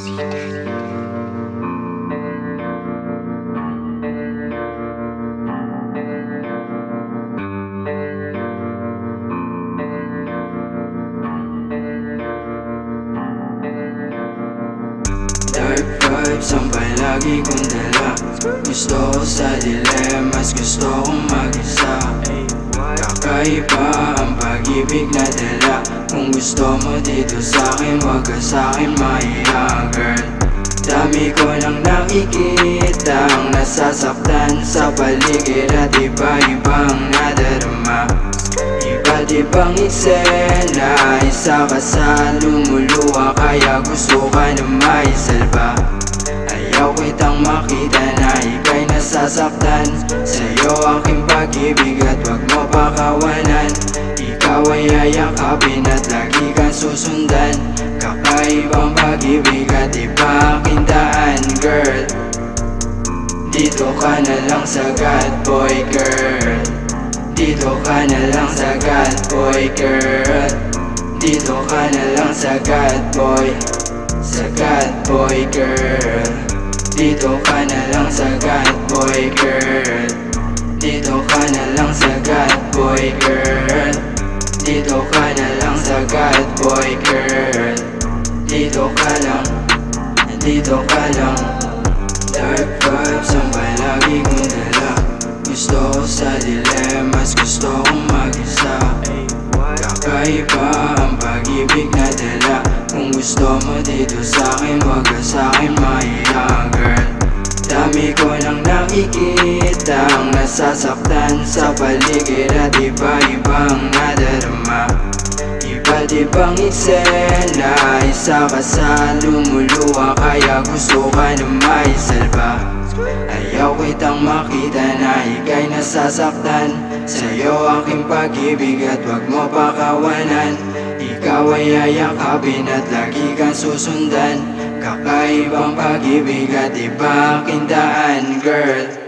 Dark vibes ang palagi kong dala. Gusto ko sa dilemmas, gusto kong mag-isa. Kakaiba ang pag-ibig na dala. Kung gusto mo dito sa'kin, wag ka sa'kin mahiya, girl. Dami ko nang nakikita ang nasasaktan sa paligid at iba-ibang nadarama. Iba't ibang eksena, isa ka sa lumuluwa, kaya gusto ka na maisalba. Ayaw kitang makita na ika'y nasasaktan. Sa'yo aking pag-ibig at wag mo pakawalan. Ikaw ay yayakapin at lagi kang susundan. Kakaibang pag-ibig at iba aking daan, girl. Dito ka na lang sa God Boy, girl. Dito ka na lang sa God Boy, girl. Dito ka na lang sa God Boy, sa God Boy, girl. Dito ka na lang sa God Boy, girl. Dito ka na lang sa God Boy, girl. Dito ka na lang sa God Boy, girl. Dito ka lang, dito ka lang. Dark vibes ang palagi kong dala. Gusto ko sa dilemmas, gusto kong mag-isa. Kakaiba ang pag-ibig na dala. Kung gusto mo dito sa'kin, wag ka sa'kin mahiya, girl. Dami ko nang nakikita ang nasasaktan sa paligid at iba-ibang nadarama. Iba't ibang eksena, isa ka sa lumuluwa, kaya gusto ka na maisalba. Ayaw kitang makita na ika'y nasasaktan. Sa'yo aking pag-ibig at wag mo pakawalan. Ikaw ay yayakapin at lagi kang susundan. Kakaibang pag-ibig at iba aking daan, girl.